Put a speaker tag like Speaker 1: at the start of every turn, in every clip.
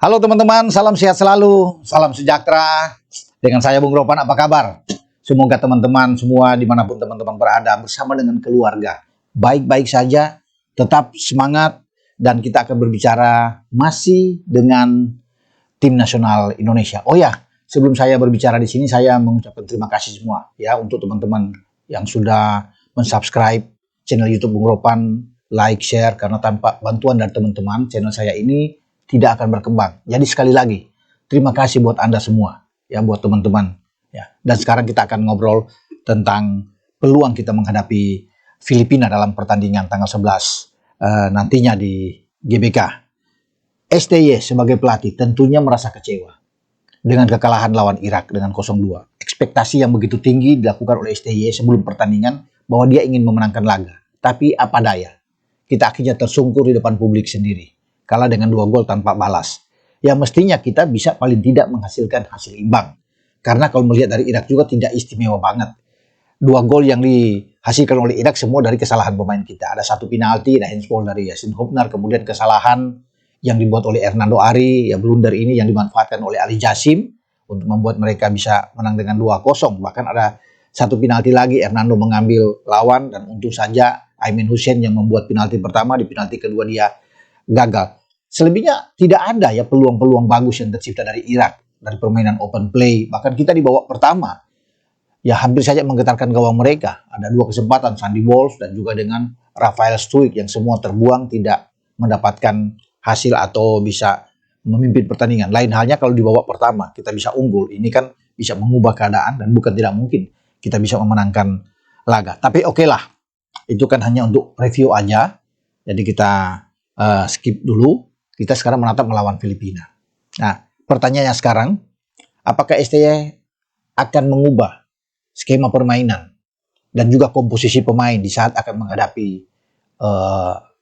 Speaker 1: Halo teman-teman, salam sehat selalu, salam sejahtera. Dengan saya Bung Ropan, apa kabar? Semoga teman-teman semua dimanapun teman-teman berada bersama dengan keluarga baik-baik saja, tetap semangat, dan kita akan berbicara masih dengan tim nasional Indonesia. Oh ya, sebelum saya berbicara di sini, saya mengucapkan terima kasih semua ya untuk teman-teman yang sudah mensubscribe channel YouTube Bung Ropan, like, share, karena tanpa bantuan dari teman-teman, channel saya ini tidak akan berkembang. Jadi sekali lagi, terima kasih buat Anda semua, ya, buat teman-teman. Ya. Dan sekarang kita akan ngobrol tentang peluang kita menghadapi Filipina dalam pertandingan tanggal 11 nantinya di GBK. STY sebagai pelatih tentunya merasa kecewa dengan kekalahan lawan Irak dengan 0-2. Ekspektasi yang begitu tinggi dilakukan oleh STY sebelum pertandingan bahwa dia ingin memenangkan laga. Tapi apa daya, kita akhirnya tersungkur di depan publik sendiri. Kalah dengan 2 gol tanpa balas. Yang mestinya kita bisa paling tidak menghasilkan hasil imbang. Karena kalau melihat dari Irak juga tidak istimewa banget. 2 gol yang dihasilkan oleh Irak semua dari kesalahan pemain kita. Ada 1 penalti, ada handsball dari Yassin Hubner, kemudian kesalahan yang dibuat oleh Hernando Ari, ya blunder ini yang dimanfaatkan oleh Ali Jasim untuk membuat mereka bisa menang dengan 2-0. Bahkan ada 1 penalti lagi, Hernando mengambil lawan dan untung saja Aimin Hussein yang membuat penalti pertama, di penalti kedua dia gagal. Selebihnya tidak ada ya peluang-peluang bagus yang tercipta dari Irak, dari permainan open play. Bahkan kita di babak pertama ya hampir saja menggetarkan gawang mereka. Ada 2 kesempatan, Sandy Walsh dan juga dengan Rafael Struijk yang semua terbuang, tidak mendapatkan hasil atau bisa memimpin pertandingan. Lain halnya kalau di babak pertama kita bisa unggul, ini kan bisa mengubah keadaan dan bukan tidak mungkin kita bisa memenangkan laga. Tapi oke lah, itu kan hanya untuk review aja. Jadi kita skip dulu. Kita sekarang menatap melawan Filipina. Nah, pertanyaannya sekarang, apakah STY akan mengubah skema permainan dan juga komposisi pemain di saat akan menghadapi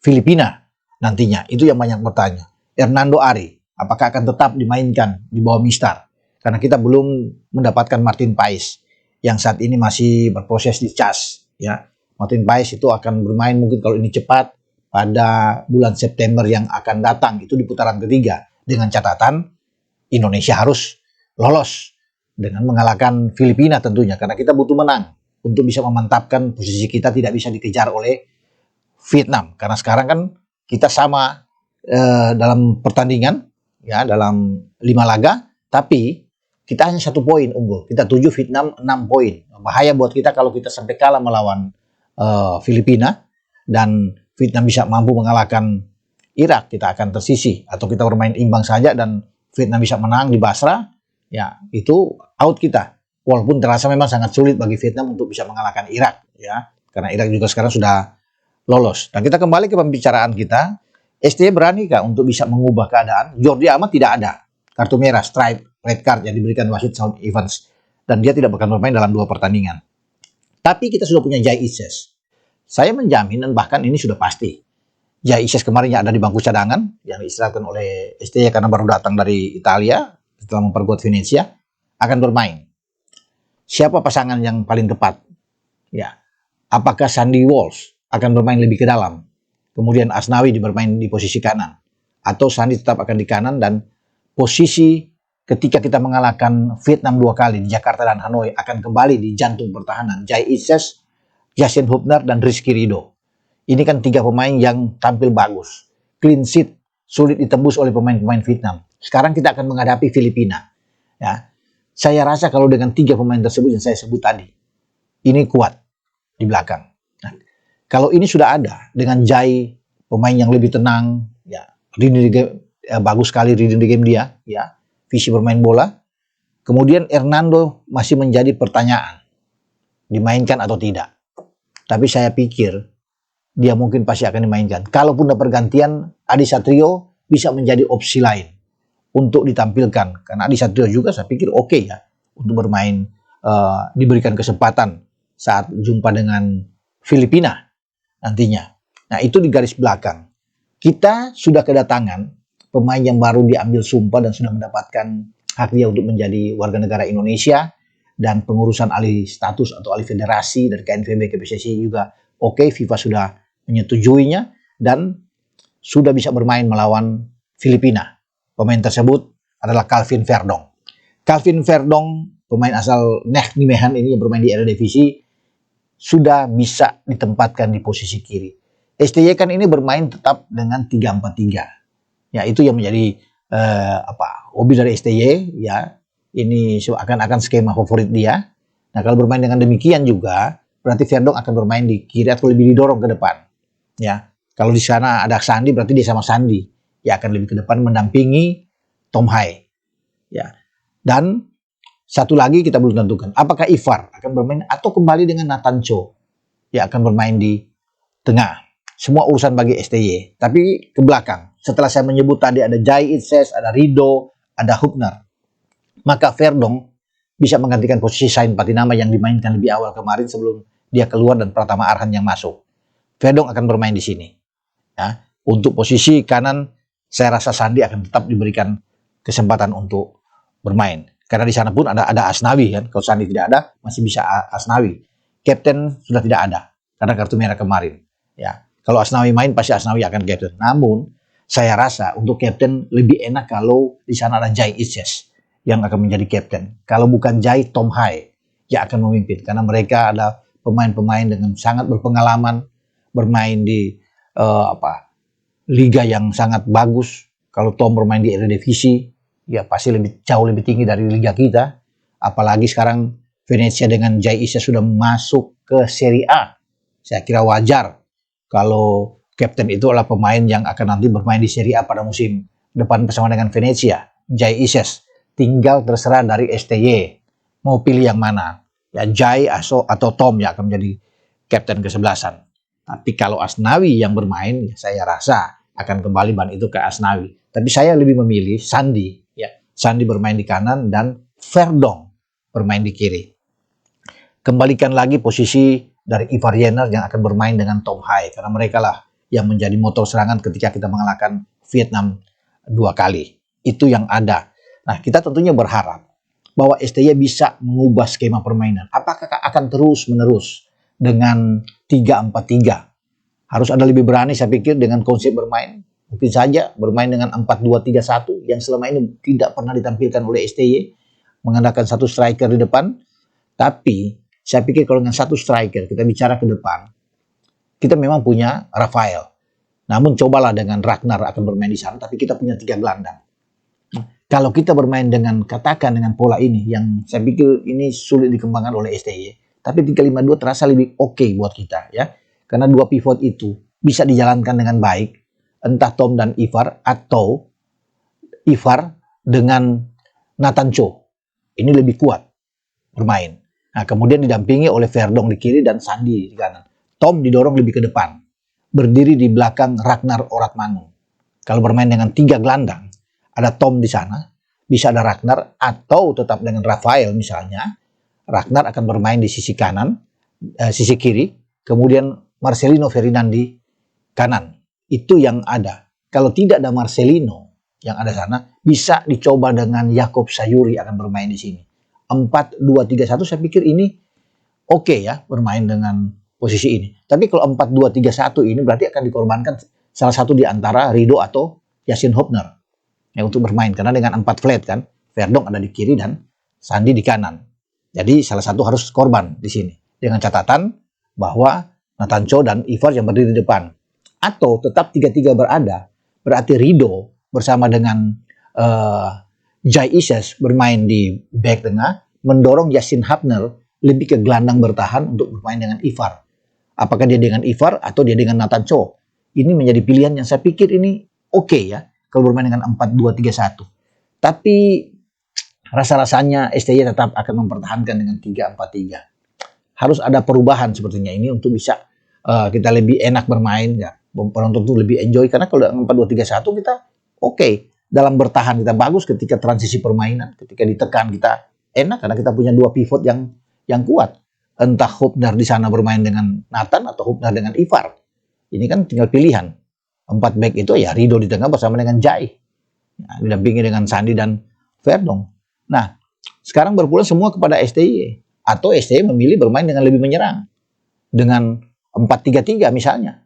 Speaker 1: Filipina nantinya? Itu yang banyak bertanya. Hernando Ari, apakah akan tetap dimainkan di bawah Mistar? Karena kita belum mendapatkan Martin Paes yang saat ini masih berproses di CAS. Ya, Martin Paes itu akan bermain mungkin kalau ini cepat pada bulan September yang akan datang, itu di putaran ketiga, dengan catatan Indonesia harus lolos dengan mengalahkan Filipina tentunya, karena kita butuh menang untuk bisa memantapkan posisi kita tidak bisa dikejar oleh Vietnam. Karena sekarang kan kita sama dalam pertandingan ya, dalam 5 laga, tapi kita hanya 1 poin unggul. Kita 7, Vietnam 6 poin. Bahaya buat kita kalau kita sampai kalah melawan Filipina dan Vietnam bisa mampu mengalahkan Irak, kita akan tersisih. Atau kita bermain imbang saja dan Vietnam bisa menang di Basra, ya itu out kita. Walaupun terasa memang sangat sulit bagi Vietnam untuk bisa mengalahkan Irak, ya, karena Irak juga sekarang sudah lolos. Dan kita kembali ke pembicaraan kita. STY beranikah untuk bisa mengubah keadaan? Jordi Amat tidak ada kartu merah, stripe, red card yang diberikan wasit Shaun Evans, dan dia tidak akan bermain dalam 2 pertandingan. Tapi kita sudah punya Jai Ises. Saya menjamin dan bahkan ini sudah pasti, Jai Ises kemarin yang ada di bangku cadangan yang diistirahatkan oleh STY karena baru datang dari Italia setelah memperkuat Venezia, akan bermain. Siapa pasangan yang paling tepat? Ya, apakah Sandy Walsh akan bermain lebih ke dalam, kemudian Asnawi bermain di posisi kanan, atau Sandy tetap akan di kanan dan posisi ketika kita mengalahkan Vietnam 2 kali di Jakarta dan Hanoi akan kembali di jantung pertahanan, Jai Ises, Yassin Hubner, dan Rizky Ridho. Ini kan 3 pemain yang tampil bagus, clean sheet, sulit ditembus oleh pemain-pemain Vietnam. Sekarang kita akan menghadapi Filipina. Ya, saya rasa kalau dengan 3 pemain tersebut yang saya sebut tadi, ini kuat di belakang. Nah, kalau ini sudah ada dengan Jai, pemain yang lebih tenang, ya, reading the game, bagus sekali reading the game dia, ya, visi bermain bola. Kemudian Hernando masih menjadi pertanyaan, dimainkan atau tidak. Tapi saya pikir dia mungkin pasti akan dimainkan. Kalaupun ada pergantian, Adi Satrio bisa menjadi opsi lain untuk ditampilkan. Karena Adi Satrio juga saya pikir oke ya untuk bermain, diberikan kesempatan saat jumpa dengan Filipina nantinya. Nah, itu di garis belakang. Kita sudah kedatangan pemain yang baru diambil sumpah dan sudah mendapatkan hak dia untuk menjadi warga negara Indonesia. Dan pengurusan alih status atau alih federasi dari KNVB ke PSSI juga oke, FIFA sudah menyetujuinya dan sudah bisa bermain melawan Filipina. pemain tersebut adalah Calvin Verdong. Calvin Verdong, pemain asal Nijmegen ini yang bermain di Eredivisie, sudah bisa ditempatkan di posisi kiri. STY kan ini bermain tetap dengan 3-4-3. Ya, itu yang menjadi hobi dari STY ya. Ini akan skema favorit dia. Nah, kalau bermain dengan demikian juga berarti Verdong akan bermain di kiri atau lebih didorong ke depan. Ya. Kalau di sana ada Sandi berarti dia sama Sandi. Ya akan lebih ke depan mendampingi Tom Hai. Ya. Dan satu lagi kita belum tentukan, apakah Ivar akan bermain atau kembali dengan Nathan Cho yang akan bermain di tengah. Semua urusan bagi STY. Tapi ke belakang, setelah saya menyebut tadi ada Jai Itses, ada Rido, ada Hubner, maka Verdong bisa menggantikan posisi Sain Patinama yang dimainkan lebih awal kemarin sebelum dia keluar dan Pratama Arhan yang masuk. Verdong akan bermain di sini. Ya. Untuk posisi kanan, saya rasa Sandi akan tetap diberikan kesempatan untuk bermain. Karena di sana pun ada Asnawi kan. Kalau Sandi tidak ada, masih bisa Asnawi. Kapten sudah tidak ada karena kartu merah kemarin. Ya, kalau Asnawi main pasti Asnawi akan kapten. Namun saya rasa untuk kapten lebih enak kalau di sana ada Jai Itses yang akan menjadi kapten. Kalau bukan Jai, Tom Hai yang akan memimpin karena mereka ada pemain-pemain dengan sangat berpengalaman bermain di liga yang sangat bagus. Kalau Tom bermain di Eredivisie, ya pasti jauh lebih tinggi dari liga kita. Apalagi sekarang Venezia dengan Jai Itses sudah masuk ke Serie A. Saya kira wajar kalau kapten itu adalah pemain yang akan nanti bermain di Serie A pada musim depan bersama dengan Venezia. Jai Itses tinggal terserah dari STY mau pilih yang mana. Ya Jai atau Tom yang akan menjadi kapten kesebelasan. Tapi kalau Asnawi yang bermain, ya saya rasa akan kembali ban itu ke Asnawi. Tapi saya lebih memilih Sandi. Ya, Sandi bermain di kanan dan Verdong bermain di kiri. Kembalikan lagi posisi dari Ivar Jenner yang akan bermain dengan Tom Hai. Karena mereka lah yang menjadi motor serangan ketika kita mengalahkan Vietnam 2 kali. Itu yang ada. Nah, kita tentunya berharap bahwa STY bisa mengubah skema permainan. Apakah akan terus-menerus dengan 3-4-3? Harus ada lebih berani saya pikir dengan konsep bermain. Mungkin saja bermain dengan 4-2-3-1 yang selama ini tidak pernah ditampilkan oleh STY. Mengandalkan satu striker di depan. Tapi saya pikir kalau dengan satu striker kita bicara ke depan. Kita memang punya Rafael. Namun cobalah dengan Ragnar akan bermain di sana. Tapi kita punya 3 gelandang. Kalau kita bermain dengan katakan dengan pola ini. Yang saya pikir ini sulit dikembangkan oleh STY. Tapi 3-5-2 terasa lebih oke buat kita ya. Karena 2 pivot itu bisa dijalankan dengan baik. Entah Tom dan Ivar atau Ivar dengan Nathan Cho. Ini lebih kuat bermain. Nah, kemudian didampingi oleh Verdong di kiri dan Sandi di kanan. Tom didorong lebih ke depan. Berdiri di belakang Ragnar Oratmangun. Kalau bermain dengan 3 gelandang, ada Tom di sana, bisa ada Ragnar atau tetap dengan Rafael misalnya. Ragnar akan bermain di sisi kanan, sisi kiri, kemudian Marcelino Ferdinand di kanan. Itu yang ada. Kalau tidak ada Marcelino yang ada sana, bisa dicoba dengan Jakob Sayuri akan bermain di sini. 4-2-3-1 saya pikir ini oke ya bermain dengan posisi ini. Tapi kalau 4-2-3-1 ini berarti akan dikorbankan salah satu di antara Rido atau Yasin Hubner ya, untuk bermain. Karena dengan 4 flat kan, Verdong ada di kiri dan Sandi di kanan. Jadi salah satu harus korban di sini. Dengan catatan bahwa Nathan Cho dan Ivar yang berdiri di depan. Atau tetap 3-3 berada. Berarti Rido bersama dengan Jai Itses bermain di back tengah. Mendorong Yasin Hubner lebih ke gelandang bertahan untuk bermain dengan Ivar. Apakah dia dengan Ivar atau dia dengan Nathan Cho? Ini menjadi pilihan yang saya pikir ini oke ya. Kalau bermain dengan 4-2-3-1. Tapi rasa-rasanya STY tetap akan mempertahankan dengan 3-4-3. Harus ada perubahan sepertinya ini untuk bisa kita lebih enak bermain ya. Penonton tuh lebih enjoy karena kalau 4-2-3-1 kita oke. Dalam bertahan kita bagus ketika transisi permainan, ketika ditekan kita enak karena kita punya 2 pivot yang kuat. Entah Hubner di sana bermain dengan Nathan atau Hubner dengan Ivar. Ini kan tinggal pilihan. 4 back itu ya Rido di tengah bersama dengan Jai. Nah, didampingi dengan Sandi dan Verdong. Nah, sekarang berpulang semua kepada STY. Atau STY memilih bermain dengan lebih menyerang. Dengan 4-3-3 misalnya.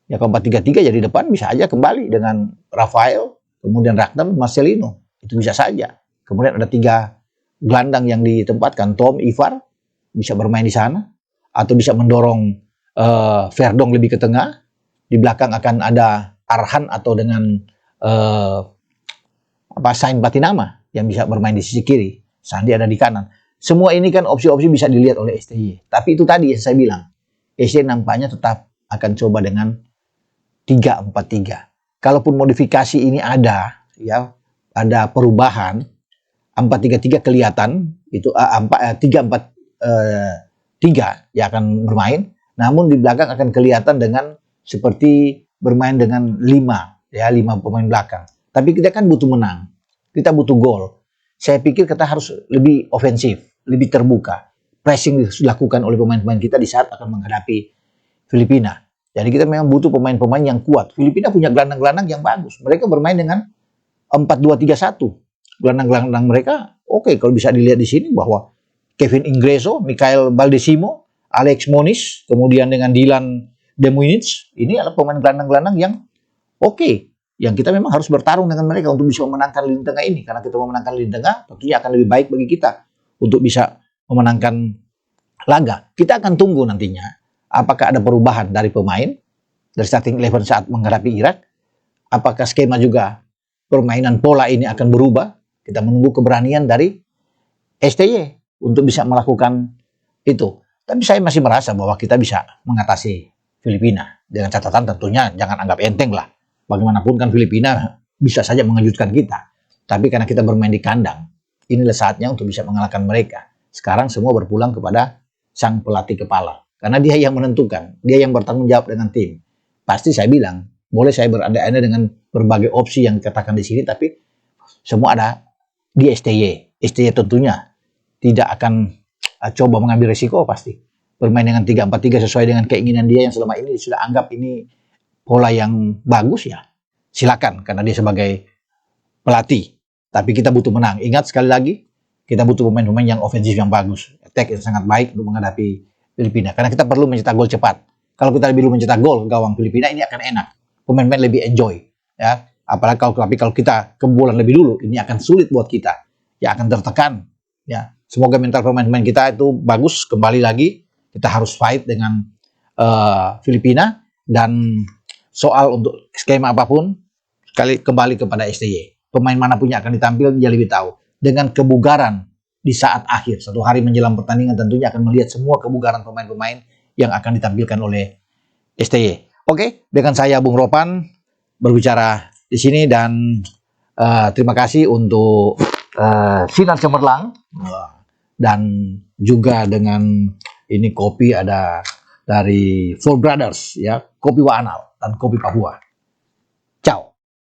Speaker 1: Ya kalau 4-3-3 jadi depan bisa aja kembali dengan Rafael. kemudian Ragnar, Marcelino, itu bisa saja. Kemudian ada 3 gelandang yang ditempatkan, Tom, Ivar bisa bermain di sana, atau bisa mendorong Verdong lebih ke tengah. Di belakang akan ada Arhan atau dengan Sain Patinama yang bisa bermain di sisi kiri. Sandi ada di kanan. Semua ini kan opsi-opsi bisa dilihat oleh STY. Tapi itu tadi yang saya bilang, STY nampaknya tetap akan coba dengan 3-4-3. Kalaupun modifikasi ini ada, ya, ada perubahan, 4-3-3 kelihatan itu 3-4-3 yang akan bermain. Namun di belakang akan kelihatan dengan seperti bermain dengan 5 pemain belakang. Tapi kita kan butuh menang. Kita butuh gol. Saya pikir kita harus lebih ofensif, lebih terbuka. Pressing dilakukan oleh pemain-pemain kita di saat akan menghadapi Filipina. Jadi kita memang butuh pemain-pemain yang kuat. Filipina punya gelandang-gelandang yang bagus. Mereka bermain dengan 4-2-3-1. Gelandang-gelandang mereka oke, kalau bisa dilihat di sini bahwa Kevin Ingreso, Mikhail Baldesimo, Alex Moniz, kemudian dengan Dylan Demuinic, ini adalah pemain gelandang-gelandang yang oke. Yang kita memang harus bertarung dengan mereka untuk bisa memenangkan lini tengah ini. Karena kita memenangkan lini tengah, tentunya akan lebih baik bagi kita untuk bisa memenangkan laga. Kita akan tunggu nantinya apakah ada perubahan dari pemain, dari starting 11 saat menghadapi Irak. Apakah skema juga permainan pola ini akan berubah. Kita menunggu keberanian dari STY untuk bisa melakukan itu. Tapi saya masih merasa bahwa kita bisa mengatasi Filipina. Dengan catatan tentunya jangan anggap enteng lah. Bagaimanapun kan Filipina bisa saja mengejutkan kita. Tapi karena kita bermain di kandang, inilah saatnya untuk bisa mengalahkan mereka. Sekarang semua berpulang kepada sang pelatih kepala. Karena dia yang menentukan, dia yang bertanggung jawab dengan tim. Pasti saya bilang, boleh saya berandai-andai dengan berbagai opsi yang dikatakan di sini, tapi semua ada di STY. STY tentunya tidak akan coba mengambil risiko pasti. Bermain dengan 3-4-3 sesuai dengan keinginan dia yang selama ini sudah anggap ini pola yang bagus, ya silakan karena dia sebagai pelatih. Tapi kita butuh menang. Ingat sekali lagi, kita butuh pemain-pemain yang ofensif yang bagus, attack yang sangat baik untuk menghadapi Filipina. Karena kita perlu mencetak gol cepat. Kalau kita lebih dulu mencetak gol gawang Filipina, ini akan enak. Pemain-pemain lebih enjoy, ya. Apalagi kalau kita kebobolan lebih dulu, ini akan sulit buat kita. Ya akan tertekan, ya. Semoga mental pemain-pemain kita itu bagus. Kembali lagi, kita harus fight dengan Filipina. Dan soal untuk skema apapun, kembali kepada STY. Pemain mana punya akan ditampil, dia lebih tahu. Dengan kebugaran di saat akhir, 1 hari menjelang pertandingan, tentunya akan melihat semua kebugaran pemain-pemain yang akan ditampilkan oleh STY. Oke, dengan saya Bung Ropan berbicara di sini dan terima kasih untuk Sinar Cemerlang dan juga dengan ini kopi ada dari Four Brothers, ya, kopi Waanal dan kopi Papua.